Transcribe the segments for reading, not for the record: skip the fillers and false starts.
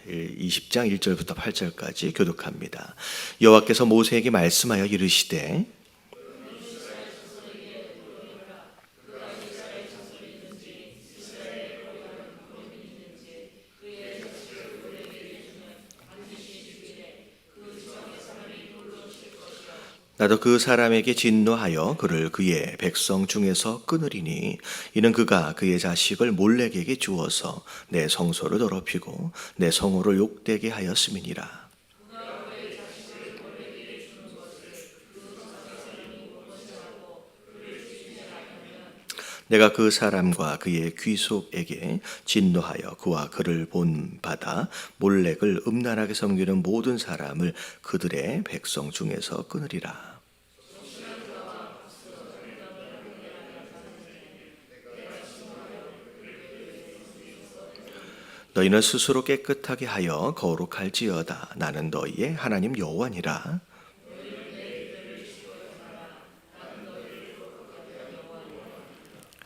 20장 1절부터 8절까지 교독합니다. 여호와께서 모세에게 말씀하여 이르시되 나도 그 사람에게 진노하여 그를 그의 백성 중에서 끊으리니 이는 그가 그의 자식을 몰렉에게 주어서 내 성소를 더럽히고 내 성호를 욕되게 하였음이니라. 내가 그 사람과 그의 귀속에게 진노하여 그와 그를 본받아 몰렉을 음란하게 섬기는 모든 사람을 그들의 백성 중에서 끊으리라. 너희는 스스로 깨끗하게 하여 거룩할지어다. 나는 너희의 하나님 여호와니라.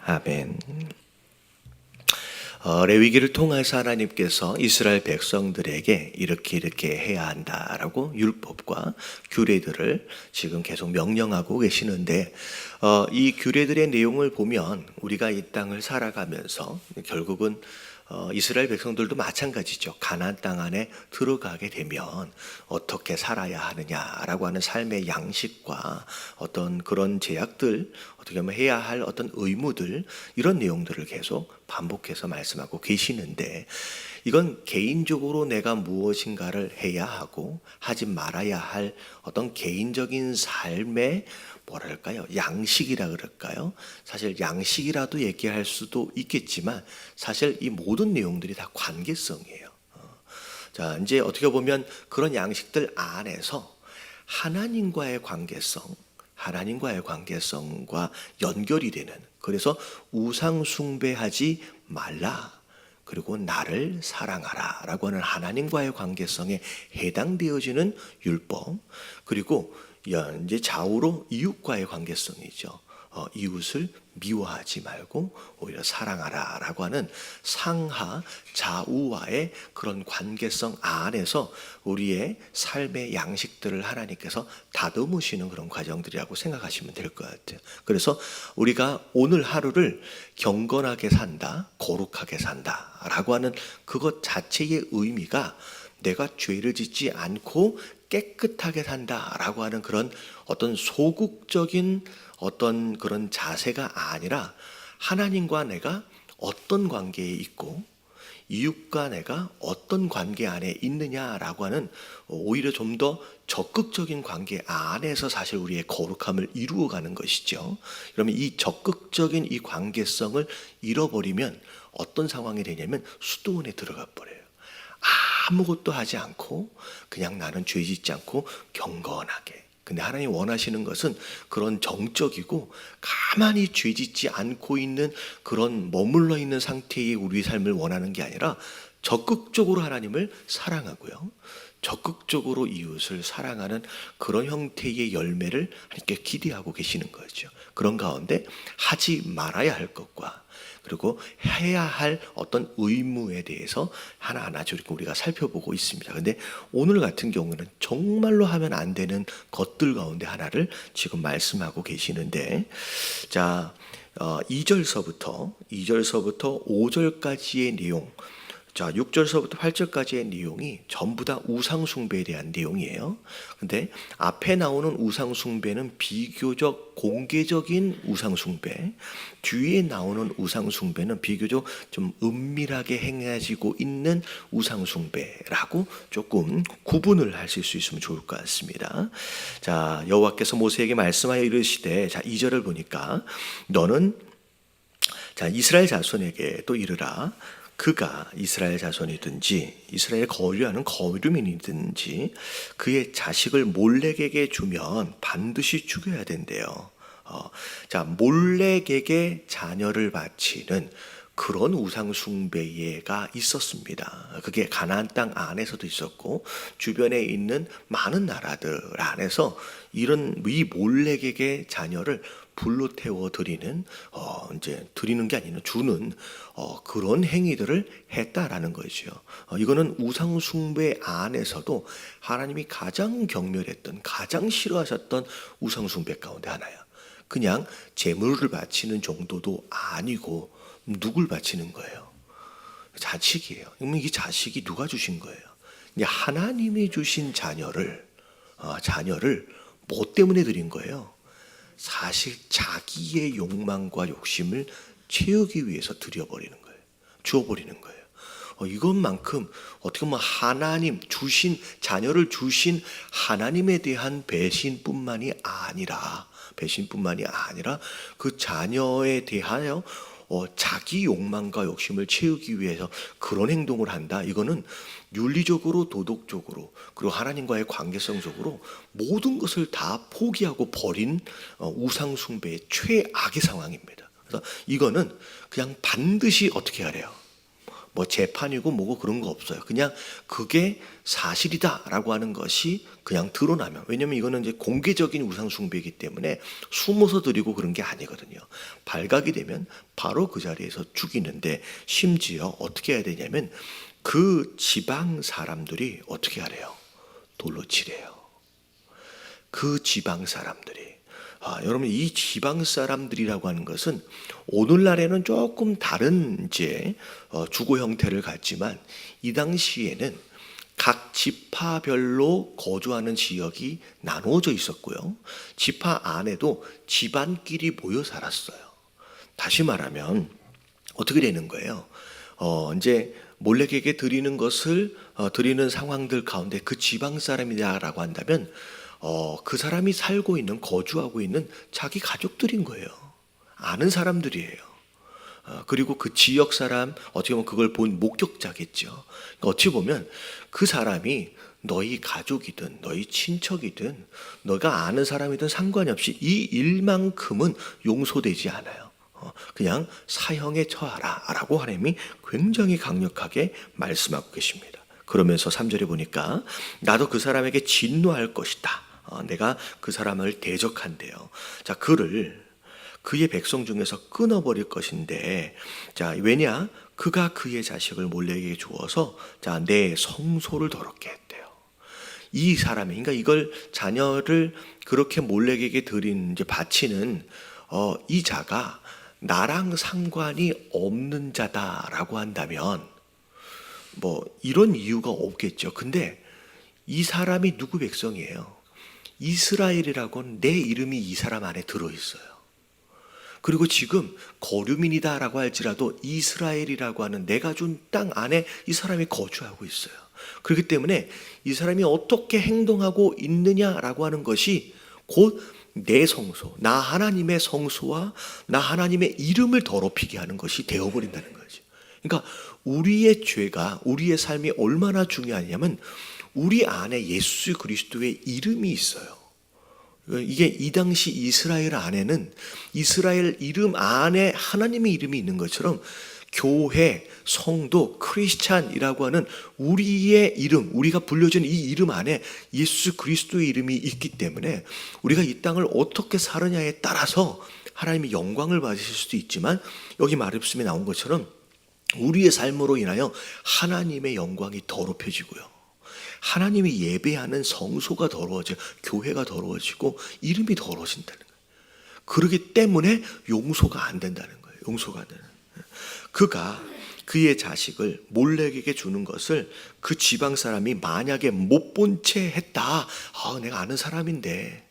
아멘. 레위기를 통해서 하나님께서 이스라엘 백성들에게 이렇게 해야 한다라고 율법과 규례들을 지금 계속 명령하고 계시는데 이 규례들의 내용을 보면 우리가 이 땅을 살아가면서 결국은 이스라엘 백성들도 마찬가지죠. 가나안 땅 안에 들어가게 되면 어떻게 살아야 하느냐라고 하는 삶의 양식과 어떤 그런 제약들, 어떻게 하면 해야 할 어떤 의무들, 이런 내용들을 계속 반복해서 말씀하고 계시는데 이건 개인적으로 내가 무엇인가를 해야 하고 하지 말아야 할 어떤 개인적인 삶의 뭐랄까요? 양식이라 그럴까요? 사실 양식이라도 얘기할 수도 있겠지만 사실 이 모든 내용들이 다 관계성이에요. 자, 이제 어떻게 보면 그런 양식들 안에서 하나님과의 관계성과 연결이 되는, 그래서 우상 숭배하지 말라. 그리고 나를 사랑하라 라고 하는 하나님과의 관계성에 해당되어지는 율법, 그리고 이제 좌우로 이웃과의 관계성이죠. 이웃을 미워하지 말고 오히려 사랑하라 라고 하는 상하 좌우와의 그런 관계성 안에서 우리의 삶의 양식들을 하나님께서 다듬으시는 그런 과정들이라고 생각하시면 될 것 같아요. 그래서 우리가 오늘 하루를 경건하게 산다, 거룩하게 산다 라고 하는 그것 자체의 의미가 내가 죄를 짓지 않고 깨끗하게 산다라고 하는 그런 어떤 소극적인 어떤 그런 자세가 아니라 하나님과 내가 어떤 관계에 있고 이웃과 내가 어떤 관계 안에 있느냐라고 하는 오히려 좀 더 적극적인 관계 안에서 사실 우리의 거룩함을 이루어가는 것이죠. 그러면 이 적극적인 이 관계성을 잃어버리면 어떤 상황이 되냐면 수도원에 들어가 버려요. 아무것도 하지 않고 그냥 나는 죄 짓지 않고 경건하게. 근데 하나님 원하시는 것은 그런 정적이고 가만히 죄 짓지 않고 있는 그런 머물러 있는 상태의 우리 삶을 원하는 게 아니라 적극적으로 하나님을 사랑하고요. 적극적으로 이웃을 사랑하는 그런 형태의 열매를 하나님께 기대하고 계시는 거죠. 그런 가운데 하지 말아야 할 것과 그리고 해야 할 어떤 의무에 대해서 하나하나 저렇게 우리가 살펴보고 있습니다. 그런데 오늘 같은 경우는 정말로 하면 안 되는 것들 가운데 하나를 지금 말씀하고 계시는데, 자, 2절서부터 5절까지의 내용, 자, 6절서부터 8절까지의 내용이 전부 다 우상숭배에 대한 내용이에요. 근데 앞에 나오는 우상숭배는 비교적 공개적인 우상숭배, 뒤에 나오는 우상숭배는 비교적 좀 은밀하게 행해지고 있는 우상숭배라고 조금 구분을 하실 수 있으면 좋을 것 같습니다. 자, 여호와께서 모세에게 말씀하여 이르시되, 자, 2절을 보니까 너는 자, 이스라엘 자손에게 또 이르라. 그가 이스라엘 자손이든지 이스라엘 거류하는 거류민이든지 그의 자식을 몰렉에게 주면 반드시 죽여야 된대요. 자, 몰렉에게 자녀를 바치는 그런 우상 숭배가 있었습니다. 그게 가나안 땅 안에서도 있었고 주변에 있는 많은 나라들 안에서 이런 이 몰렉에게 자녀를 불로 태워 드리는 이제 드리는 게 아니라 주는 그런 행위들을 했다라는 거죠. 이거는 우상 숭배 안에서도 하나님이 가장 경멸했던, 가장 싫어하셨던 우상 숭배 가운데 하나야. 그냥 제물을 바치는 정도도 아니고 누굴 바치는 거예요? 자식이에요. 그러면 이 자식이 누가 주신 거예요? 이제 하나님이 주신 자녀를 뭐 때문에 드린 거예요? 사실 자기의 욕망과 욕심을 채우기 위해서 드려버리는 거예요. 주어버리는 거예요. 이것만큼 어떻게 보면 하나님 주신, 자녀를 주신 하나님에 대한 배신뿐만이 아니라 그 자녀에 대하여 자기 욕망과 욕심을 채우기 위해서 그런 행동을 한다. 이거는 윤리적으로, 도덕적으로, 그리고 하나님과의 관계성적으로 모든 것을 다 포기하고 버린 우상 숭배의 최악의 상황입니다. 그래서 이거는 그냥 반드시 어떻게 하래요? 뭐 재판이고 뭐고 그런 거 없어요. 그냥 그게 사실이다라고 하는 것이 그냥 드러나면, 왜냐면 이거는 이제 공개적인 우상 숭배이기 때문에 숨어서 드리고 그런 게 아니거든요. 발각이 되면 바로 그 자리에서 죽이는데, 심지어 어떻게 해야 되냐면 그 지방 사람들이 어떻게 하래요? 돌로 치래요. 그 지방 사람들이. 여러분, 이 지방 사람들이라고 하는 것은 오늘날에는 조금 다른 이제 주거 형태를 갖지만, 이 당시에는 각 지파별로 거주하는 지역이 나누어져 있었고요. 지파 안에도 집안끼리 모여 살았어요. 다시 말하면 어떻게 되는 거예요? 이제 몰렉에게 드리는 것을 드리는 상황들 가운데 그 지방 사람이다라고 한다면 그 사람이 살고 있는, 거주하고 있는 자기 가족들인 거예요. 아는 사람들이에요. 그리고 그 지역 사람, 어떻게 보면 그걸 본 목격자겠죠. 그러니까 어찌 보면 그 사람이 너희 가족이든 너희 친척이든 너가 아는 사람이든 상관이 없이 이 일만큼은 용서되지 않아요. 그냥 사형에 처하라 라고 하나님이 굉장히 강력하게 말씀하고 계십니다. 그러면서 3절에 보니까 나도 그 사람에게 진노할 것이다. 내가 그 사람을 대적한대요. 자, 그의 백성 중에서 끊어버릴 것인데, 자, 왜냐? 그가 그의 자식을 몰렉에게 주어서 내 성소를 더럽게 했대요. 이 사람이, 그러니까 이걸 자녀를 그렇게 몰렉에게 드린, 이제 바치는 이 자가 나랑 상관이 없는 자다라고 한다면 뭐 이런 이유가 없겠죠. 근데 이 사람이 누구 백성이에요? 이스라엘이라고는 내 이름이 이 사람 안에 들어있어요. 그리고 지금 거류민이다라고 할지라도 이스라엘이라고 하는 내가 준 땅 안에 이 사람이 거주하고 있어요. 그렇기 때문에 이 사람이 어떻게 행동하고 있느냐라고 하는 것이 곧 내 성소, 나 하나님의 성소와 나 하나님의 이름을 더럽히게 하는 것이 되어버린다는 거죠. 그러니까 우리의 죄가, 우리의 삶이 얼마나 중요하냐면 우리 안에 예수 그리스도의 이름이 있어요. 이게 이 당시 이스라엘 안에는 이스라엘 이름 안에 하나님의 이름이 있는 것처럼 교회, 성도, 크리스찬이라고 하는 우리의 이름, 우리가 불려진 이 이름 안에 예수 그리스도의 이름이 있기 때문에 우리가 이 땅을 어떻게 사느냐에 따라서 하나님의 영광을 받으실 수도 있지만, 여기 말씀에 나온 것처럼 우리의 삶으로 인하여 하나님의 영광이 더럽혀지고요, 하나님이 예배하는 성소가 더러워져, 교회가 더러워지고 이름이 더러워진다는 거예요. 그렇기 때문에 용서가 안 된다는 거예요. 용서가 안 되는. 그가 그의 자식을 몰렉에게 주는 것을 그 지방 사람이 만약에 못 본 채 했다. 내가 아는 사람인데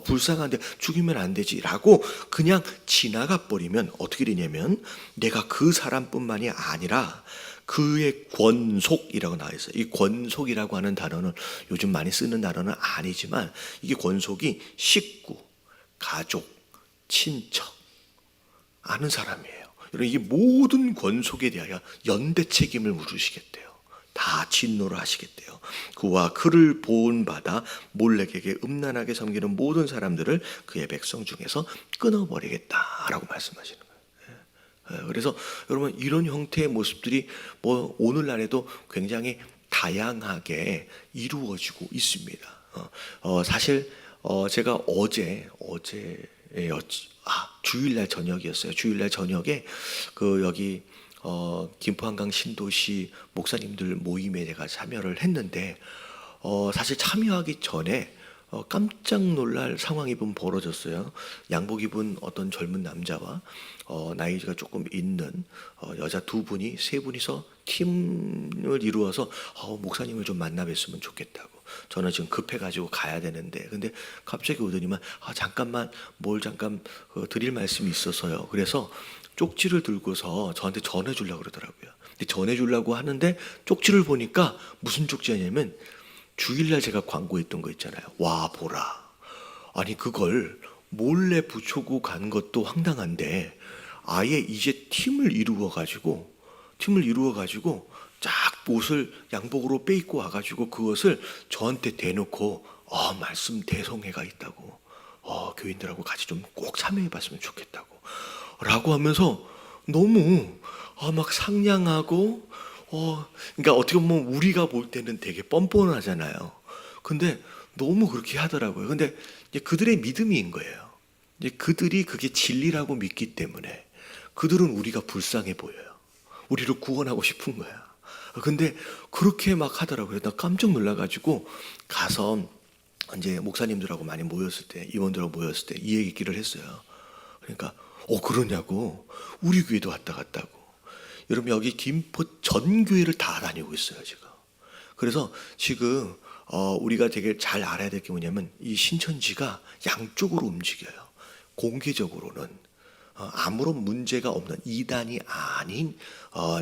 불쌍한데 죽이면 안 되지 라고 그냥 지나가 버리면 어떻게 되냐면, 내가 그 사람뿐만이 아니라 그의 권속이라고 나와 있어요. 이 권속이라고 하는 단어는 요즘 많이 쓰는 단어는 아니지만, 이게 권속이 식구, 가족, 친척, 아는 사람이에요. 여러분, 이게 모든 권속에 대하여 연대 책임을 물으시겠대요. 다 진노를 하시겠대요. 그와 그를 본받아 몰렉에게 음란하게 섬기는 모든 사람들을 그의 백성 중에서 끊어버리겠다라고 말씀하시는 거예요. 그래서 여러분, 이런 형태의 모습들이 뭐 오늘날에도 굉장히 다양하게 이루어지고 있습니다. 사실 제가 주일날 저녁이었어요. 주일날 저녁에 여기 김포 한강 신도시 목사님들 모임에 제가 참여를 했는데 사실 참여하기 전에 깜짝 놀랄 상황이 좀 벌어졌어요. 양복 입은 어떤 젊은 남자와 나이가 조금 있는 여자 세 분이서 팀을 이루어서 목사님을 좀 만나 뵀으면 좋겠다고. 저는 지금 급해가지고 가야 되는데, 근데 갑자기 오더니만 잠깐만 잠깐 드릴 말씀이 있어서요. 그래서 쪽지를 들고서 저한테 전해주려고 그러더라고요. 근데 전해주려고 하는데 쪽지를 보니까 무슨 쪽지냐면 주일날 제가 광고했던 거 있잖아요. 와 보라. 아니 그걸 몰래 붙이고 간 것도 황당한데 아예 이제 팀을 이루어 가지고 쫙 옷을 양복으로 빼입고 와가지고 그것을 저한테 대놓고 말씀 대성회가 있다고 교인들하고 같이 좀 꼭 참여해봤으면 좋겠다고 라고 하면서 너무 막 상냥하고 그러니까 어떻게 보면 우리가 볼 때는 되게 뻔뻔하잖아요. 근데 너무 그렇게 하더라고요. 근데 이제 그들의 믿음인 거예요. 이제 그들이 그게 진리라고 믿기 때문에 그들은 우리가 불쌍해 보여요. 우리를 구원하고 싶은 거야. 근데 그렇게 막 하더라고요. 나 깜짝 놀라가지고 가서 이제 목사님들하고 많이 모였을 때, 임원들하고 모였을 때 이 얘기를 했어요. 그러니까 그러냐고. 우리 교회도 왔다 갔다고. 여러분 여기 김포 전 교회를 다 다니고 있어요 지금. 그래서 지금 우리가 되게 잘 알아야 될 게 뭐냐면 이 신천지가 양쪽으로 움직여요. 공개적으로는 아무런 문제가 없는 이단이 아닌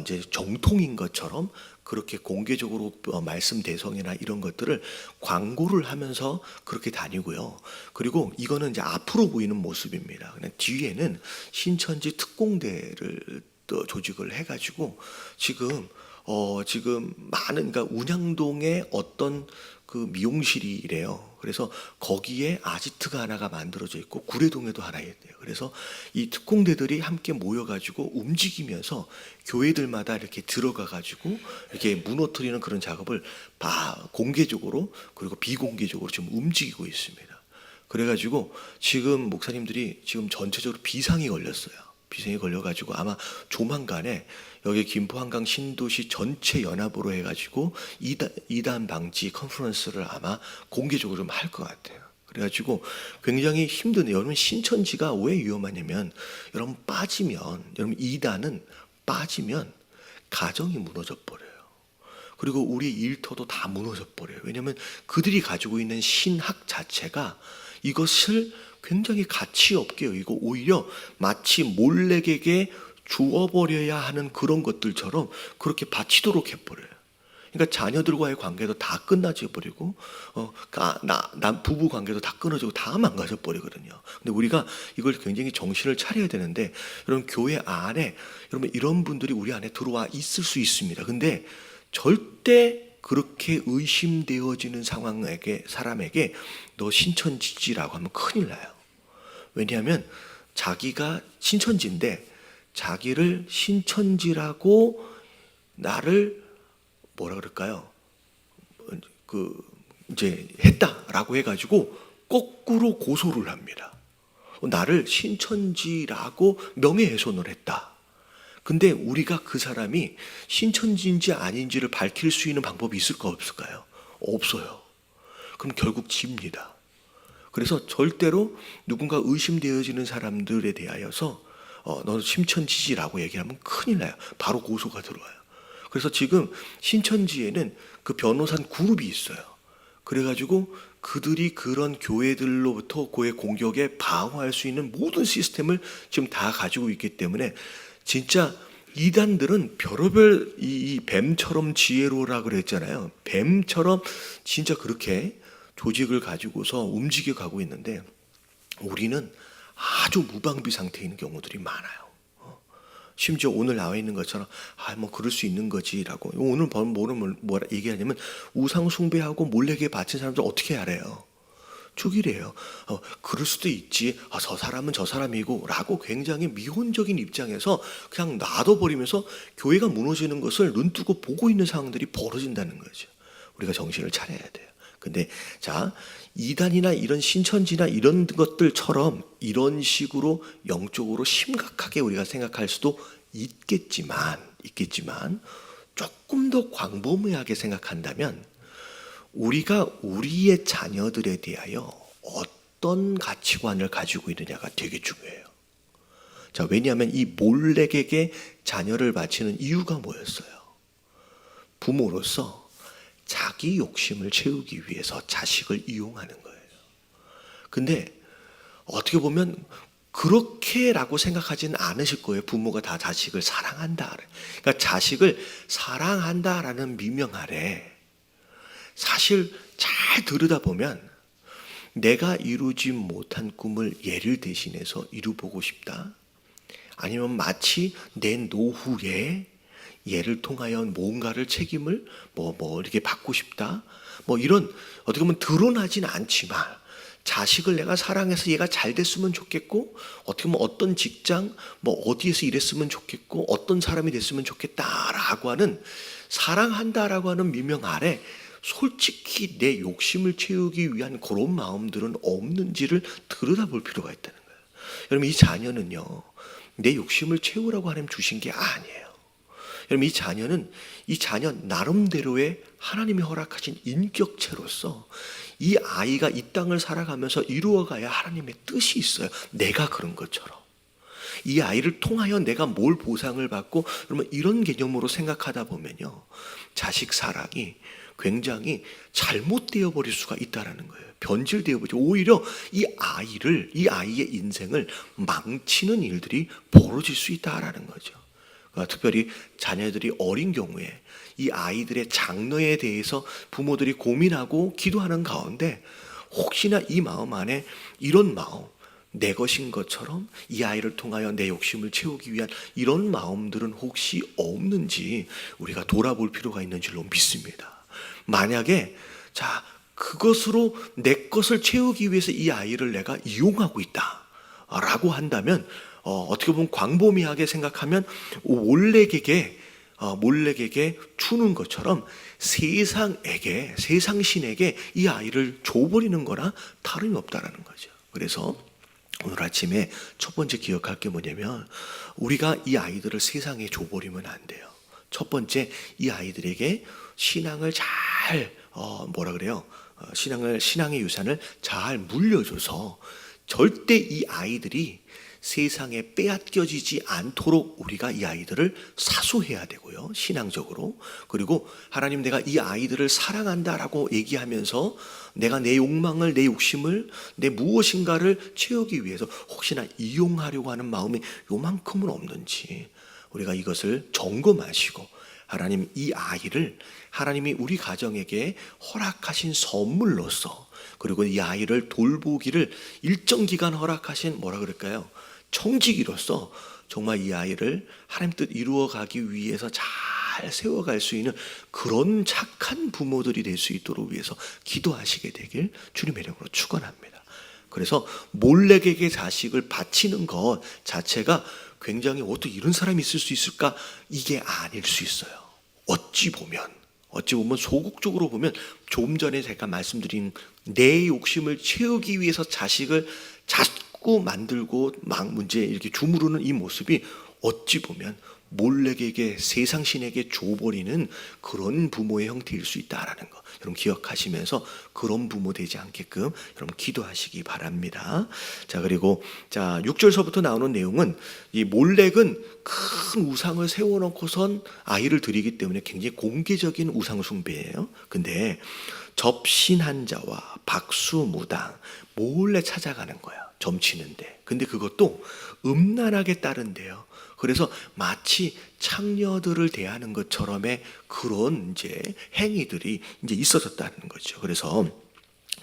이제 정통인 것처럼 그렇게 공개적으로 말씀 대성이나 이런 것들을 광고를 하면서 그렇게 다니고요. 그리고 이거는 이제 앞으로 보이는 모습입니다. 그냥 뒤에는 신천지 특공대를 또 조직을 해가지고 지금 많은 그러니까 운양동에 어떤 그 미용실이래요. 그래서 거기에 아지트가 하나가 만들어져 있고 구례동에도 하나 있대요. 그래서 이 특공대들이 함께 모여가지고 움직이면서 교회들마다 이렇게 들어가가지고 이렇게 무너뜨리는 그런 작업을 공개적으로 그리고 비공개적으로 지금 움직이고 있습니다. 그래가지고 지금 목사님들이 지금 전체적으로 비상이 걸렸어요. 비상이 걸려가지고 아마 조만간에 여기 김포 한강 신도시 전체 연합으로 해가지고 이단 방지 컨퍼런스를 아마 공개적으로 좀 할 것 같아요. 그래가지고 굉장히 힘드네요. 여러분 신천지가 왜 위험하냐면 여러분 이단은 빠지면 가정이 무너져 버려요. 그리고 우리 일터도 다 무너져 버려요. 왜냐하면 그들이 가지고 있는 신학 자체가 이것을 굉장히 가치 없게 여기고 오히려 마치 몰래에게 주어버려야 하는 그런 것들처럼 그렇게 바치도록 해버려요. 그러니까 자녀들과의 관계도 다 끝나져 버리고 부부 관계도 다 끊어지고 다 망가져 버리거든요. 근데 우리가 이걸 굉장히 정신을 차려야 되는데 여러분 교회 안에 여러분 이런 분들이 우리 안에 들어와 있을 수 있습니다. 근데 절대 그렇게 의심되어지는 사람에게 너 신천지지라고 하면 큰일 나요. 왜냐하면 자기가 신천지인데 자기를 신천지라고 나를 뭐라 그럴까요? 이제 했다라고 해가지고 거꾸로 고소를 합니다. 나를 신천지라고 명예훼손을 했다. 근데 우리가 그 사람이 신천지인지 아닌지를 밝힐 수 있는 방법이 있을까 없을까요? 없어요. 그럼 결국 집니다. 그래서 절대로 누군가 의심되어지는 사람들에 대하여서 너 신천지지라고 얘기하면 큰일 나요. 바로 고소가 들어와요. 그래서 지금 신천지에는 그 변호사 그룹이 있어요. 그래가지고 그들이 그런 교회들로부터 그의 공격에 방어할 수 있는 모든 시스템을 지금 다 가지고 있기 때문에 진짜 이단들은 별의별 이 뱀처럼 지혜로우라 그랬잖아요. 뱀처럼 진짜 그렇게 조직을 가지고서 움직여 가고 있는데 우리는 아주 무방비 상태에 있는 경우들이 많아요. 심지어 오늘 나와 있는 것처럼 뭐 그럴 수 있는 거지라고. 오늘 뭐라 얘기하냐면 우상 숭배하고 몰래게 바친 사람들 어떻게 알아요? 죽이래요. 그럴 수도 있지. 저 사람은 저 사람이고 라고 굉장히 미온적인 입장에서 그냥 놔둬버리면서 교회가 무너지는 것을 눈뜨고 보고 있는 상황들이 벌어진다는 거죠. 우리가 정신을 차려야 돼요. 근데 자, 이단이나 이런 신천지나 이런 것들처럼 이런 식으로 영적으로 심각하게 우리가 생각할 수도 있겠지만 조금 더 광범위하게 생각한다면 우리가 우리의 자녀들에 대하여 어떤 가치관을 가지고 있느냐가 되게 중요해요. 자, 왜냐하면 이 몰렉에게 자녀를 바치는 이유가 뭐였어요? 부모로서 자기 욕심을 채우기 위해서 자식을 이용하는 거예요. 근데 어떻게 보면 그렇게라고 생각하지는 않으실 거예요. 부모가 다 자식을 사랑한다. 그러니까 자식을 사랑한다라는 미명 아래 사실 잘 들여다보면 내가 이루지 못한 꿈을 얘를 대신해서 이루보고 싶다. 아니면 마치 내 노후에 얘를 통하여 뭔가를 책임을 이렇게 받고 싶다. 이런 어떻게 보면 드러나진 않지만 자식을 내가 사랑해서 얘가 잘 됐으면 좋겠고 어떻게 보면 어떤 직장 어디에서 일했으면 좋겠고 어떤 사람이 됐으면 좋겠다라고 하는 사랑한다라고 하는 미명 아래 솔직히 내 욕심을 채우기 위한 그런 마음들은 없는지를 들여다볼 필요가 있다는 거예요. 여러분 이 자녀는요 내 욕심을 채우라고 하나님 주신 게 아니에요. 여러분 이 자녀 나름대로의 하나님이 허락하신 인격체로서 이 아이가 이 땅을 살아가면서 이루어가야 하나님의 뜻이 있어요. 내가 그런 것처럼 이 아이를 통하여 내가 뭘 보상을 받고 그러면 이런 개념으로 생각하다 보면요 자식 사랑이 굉장히 잘못되어 버릴 수가 있다라는 거예요. 변질되어 버리죠. 오히려 이 아이의 인생을 망치는 일들이 벌어질 수 있다라는 거죠. 그러니까 특별히 자녀들이 어린 경우에 이 아이들의 장래에 대해서 부모들이 고민하고 기도하는 가운데 혹시나 이 마음 안에 이런 마음, 내 것인 것처럼 이 아이를 통하여 내 욕심을 채우기 위한 이런 마음들은 혹시 없는지 우리가 돌아볼 필요가 있는 줄로 믿습니다. 만약에 그것으로 내 것을 채우기 위해서 이 아이를 내가 이용하고 있다라고 한다면 어떻게 보면 광범위하게 생각하면 몰렉에게 주는 것처럼 세상 신에게 이 아이를 줘버리는 거나 다름이 없다라는 거죠. 그래서 오늘 아침에 첫 번째 기억할 게 뭐냐면 우리가 이 아이들을 세상에 줘버리면 안 돼요. 첫 번째 이 아이들에게 신앙을 잘 신앙의 유산을 잘 물려줘서 절대 이 아이들이 세상에 빼앗겨지지 않도록 우리가 이 아이들을 사수해야 되고요. 신앙적으로. 그리고 하나님 내가 이 아이들을 사랑한다라고 얘기하면서 내가 내 욕망을 내 욕심을 내 무엇인가를 채우기 위해서 혹시나 이용하려고 하는 마음이 요만큼은 없는지 우리가 이것을 점검하시고 하나님 이 아이를 하나님이 우리 가정에게 허락하신 선물로서 그리고 이 아이를 돌보기를 일정 기간 허락하신 청지기로서 정말 이 아이를 하나님 뜻 이루어가기 위해서 잘 세워갈 수 있는 그런 착한 부모들이 될 수 있도록 위해서 기도하시게 되길 주님의 이름으로 축원합니다. 그래서 몰렉에게 자식을 바치는 것 자체가 굉장히 어떻게 이런 사람이 있을 수 있을까? 이게 아닐 수 있어요. 어찌 보면 소극적으로 보면 조금 전에 제가 말씀드린 내 욕심을 채우기 위해서 자식을 자꾸 만들고 문제에 이렇게 주무르는 이 모습이 어찌 보면 몰렉에게 세상 신에게 줘버리는 그런 부모의 형태일 수 있다라는 거 여러분 기억하시면서 그런 부모 되지 않게끔 여러분 기도하시기 바랍니다. 그리고 6절서부터 나오는 내용은 이 몰렉은 큰 우상을 세워놓고선 아이를 드리기 때문에 굉장히 공개적인 우상 숭배예요. 근데 접신한 자와 박수무당 몰래 찾아가는 거야. 점치는데. 근데 그것도 음란하게 따른대요. 그래서 마치 창녀들을 대하는 것처럼의 그런 행위들이 있어졌다는 거죠. 그래서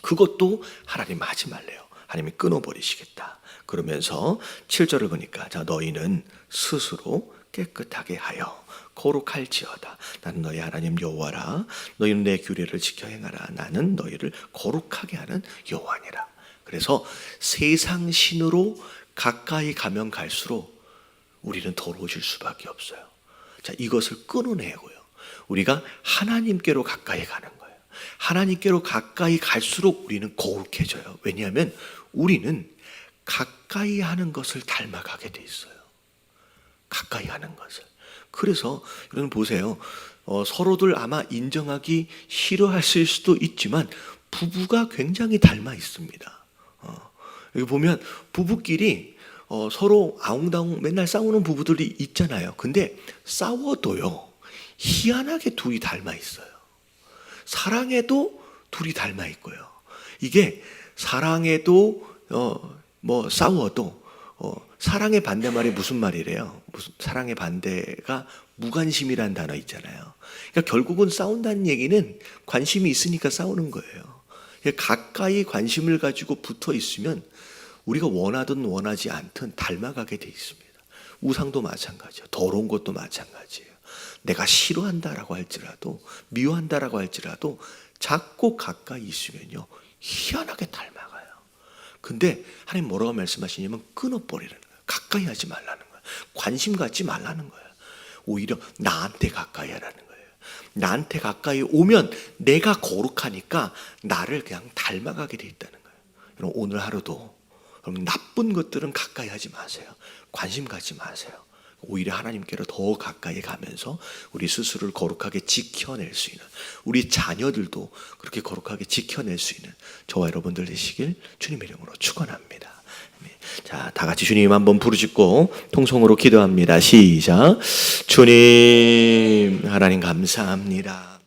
그것도 하나님 하지 말래요. 하나님이 끊어버리시겠다. 그러면서 7절을 보니까 너희는 스스로 깨끗하게 하여 거룩할지어다. 나는 너희 하나님 여호와라. 너희는 내 규례를 지켜 행하라. 나는 너희를 거룩하게 하는 여호와니라. 그래서 세상 신으로 가까이 가면 갈수록 우리는 더러워질 수밖에 없어요. 이것을 끊어내고요. 우리가 하나님께로 가까이 가는 거예요. 하나님께로 가까이 갈수록 우리는 거룩해져요. 왜냐하면 우리는 가까이 하는 것을 닮아가게 돼 있어요. 가까이 하는 것을. 그래서 여러분 보세요. 서로들 아마 인정하기 싫어하실 수도 있지만 부부가 굉장히 닮아 있습니다. 여기 보면 부부끼리 서로 아웅다웅 맨날 싸우는 부부들이 있잖아요. 근데 싸워도요, 희한하게 둘이 닮아 있어요. 사랑해도 둘이 닮아 있고요. 이게 사랑해도 싸워도 사랑의 반대말이 무슨 말이래요? 무슨 사랑의 반대가 무관심이라는 단어 있잖아요. 그러니까 결국은 싸운다는 얘기는 관심이 있으니까 싸우는 거예요. 가까이 관심을 가지고 붙어 있으면 우리가 원하든 원하지 않든 닮아가게 돼 있습니다. 우상도 마찬가지예요. 더러운 것도 마찬가지예요. 내가 싫어한다라고 할지라도 미워한다라고 할지라도 자꾸 가까이 있으면요 희한하게 닮아가요. 근데 하나님 뭐라고 말씀하시냐면 끊어버리라는 거예요. 가까이 하지 말라는 거예요. 관심 갖지 말라는 거예요. 오히려 나한테 가까이 하라는 거예요. 나한테 가까이 오면 내가 거룩하니까 나를 그냥 닮아가게 돼 있다는 거예요. 여러분 오늘 하루도 여러분 나쁜 것들은 가까이 하지 마세요. 관심 갖지 마세요. 오히려 하나님께로 더 가까이 가면서 우리 스스로를 거룩하게 지켜낼 수 있는, 우리 자녀들도 그렇게 거룩하게 지켜낼 수 있는 저와 여러분들 되시길 주님의 이름으로 축원합니다. 자, 다 같이 주님 한번 부르짖고 통성으로 기도합니다. 시작. 주님, 하나님 감사합니다.